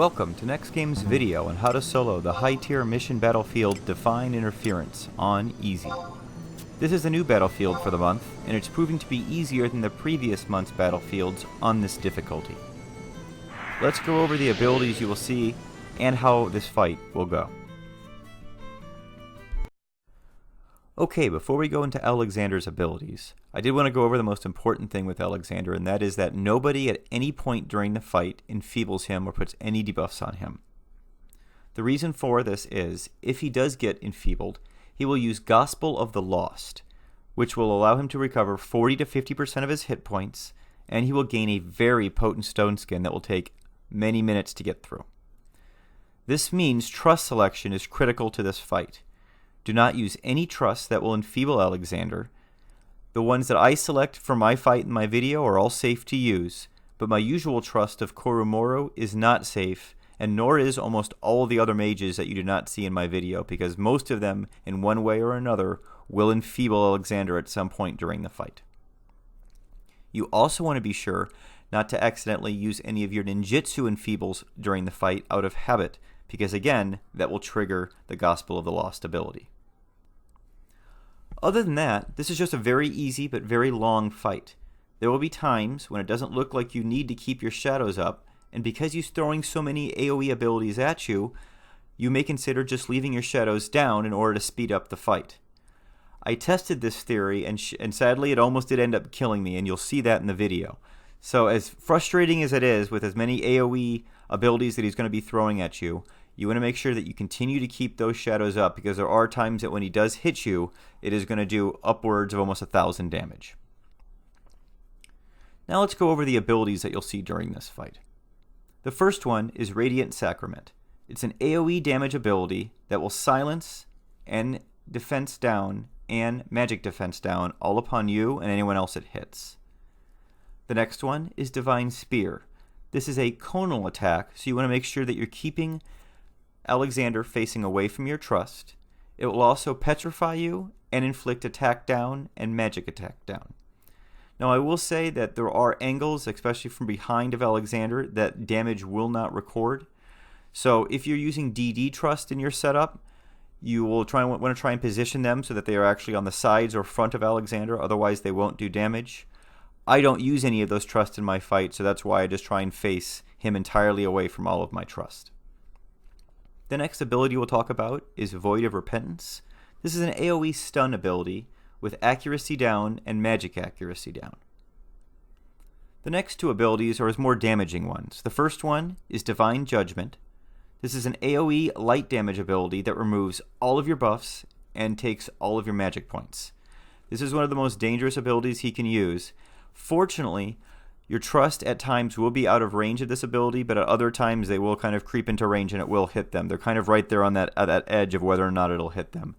Welcome to NEXTGames video on how to solo the high-tier mission battlefield Define Interference on Easy. This is a new battlefield for the month, and it's proving to be easier than the previous month's battlefields on this difficulty. Let's go over the abilities you will see and how this fight will go. Okay, before we go into Alexander's abilities, I did want to go over the most important thing with Alexander, and that is that nobody at any point during the fight enfeebles him or puts any debuffs on him. The reason for this is, if he does get enfeebled, he will use Gospel of the Lost, which will allow him to recover 40 to 50% of his hit points, and he will gain a very potent stone skin that will take many minutes to get through. This means trust selection is critical to this fight. Do not use any trusts that will enfeeble Alexander. The ones that I select for my fight in my video are all safe to use, but my usual trust of Koromoro is not safe, and nor is almost all the other mages that you do not see in my video, because most of them, in one way or another, will enfeeble Alexander at some point during the fight. You also want to be sure not to accidentally use any of your ninjutsu enfeebles during the fight out of habit, because again, that will trigger the Gospel of the Lost ability. Other than that, this is just a very easy but very long fight. There will be times when it doesn't look like you need to keep your shadows up, and because he's throwing so many AoE abilities at you, you may consider just leaving your shadows down in order to speed up the fight. I tested this theory, and sadly it almost did end up killing me, and you'll see that in the video. So as frustrating as it is with as many AoE abilities that he's going to be throwing at you, you want to make sure that you continue to keep those shadows up, because there are times that when he does hit you, it is going to do upwards of almost 1,000 damage. Now let's go over the abilities that you'll see during this fight. The first one is Radiant Sacrament. It's an AoE damage ability that will silence and defense down and magic defense down all upon you and anyone else it hits. The next one is Divine Spear. This is a conal attack, so you want to make sure that you're keeping Alexander facing away from your trust. It will also petrify you and inflict attack down and magic attack down. Now I will say that there are angles, especially from behind of Alexander, that damage will not record. So if you're using DD trust in your setup, you will want to try and position them so that they are actually on the sides or front of Alexander, otherwise they won't do damage. I don't use any of those trusts in my fight, so that's why I just try and face him entirely away from all of my trust. The next ability we'll talk about is Void of Repentance. This is an AoE stun ability with accuracy down and magic accuracy down. The next two abilities are his more damaging ones. The first one is Divine Judgement. This is an AoE light damage ability that removes all of your buffs and takes all of your magic points. This is one of the most dangerous abilities he can use. Fortunately, your trust at times will be out of range of this ability, but at other times they will kind of creep into range and it will hit them. They're kind of right there on that edge of whether or not it'll hit them.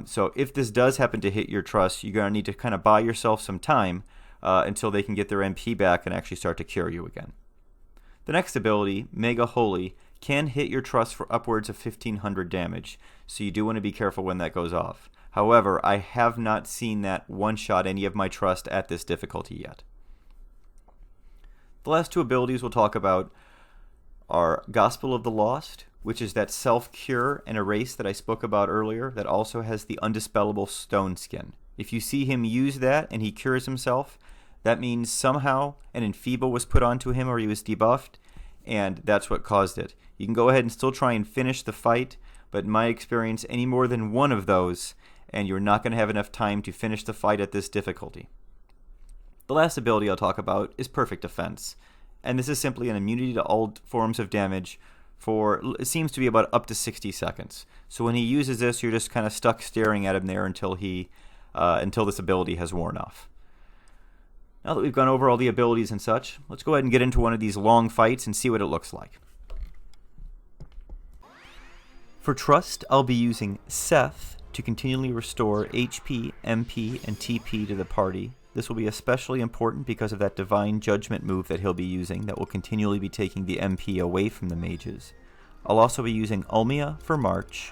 So if this does happen to hit your trust, you're going to need to kind of buy yourself some time until they can get their MP back and actually start to cure you again. The next ability, Mega Holy, can hit your trust for upwards of 1,500 damage, so you do want to be careful when that goes off. However, I have not seen that one-shot any of my trust at this difficulty yet. The last two abilities we'll talk about are Gospel of the Lost, which is that self-cure and erase that I spoke about earlier that also has the undispellable stone skin. If you see him use that and he cures himself, that means somehow an enfeeble was put onto him or he was debuffed, and that's what caused it. You can go ahead and still try and finish the fight, but in my experience, any more than one of those, and you're not going to have enough time to finish the fight at this difficulty. The last ability I'll talk about is Perfect Defense, and this is simply an immunity to all forms of damage for, it seems to be about up to 60 seconds. So when he uses this, you're just kind of stuck staring at him there until this ability has worn off. Now that we've gone over all the abilities and such, let's go ahead and get into one of these long fights and see what it looks like. For Trust, I'll be using Seth to continually restore HP, MP, and TP to the party. This will be especially important because of that Divine Judgment move that he'll be using that will continually be taking the MP away from the mages. I'll also be using Ulmia for March,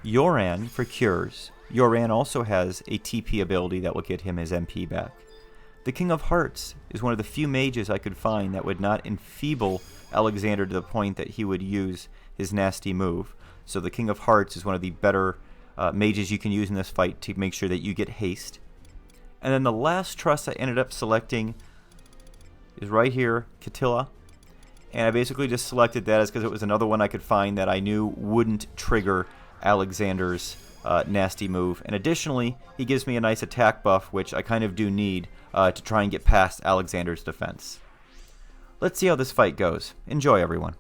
Yoran for Cures. Yoran also has a TP ability that will get him his MP back. The King of Hearts is one of the few mages I could find that would not enfeeble Alexander to the point that he would use his nasty move. So the King of Hearts is one of the better mages you can use in this fight to make sure that you get haste. And then the last trust I ended up selecting is right here, Catilla. And I basically just selected that as because it was another one I could find that I knew wouldn't trigger Alexander's nasty move. And additionally, he gives me a nice attack buff, which I kind of do need to try and get past Alexander's defense. Let's see how this fight goes. Enjoy, everyone.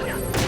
Yeah.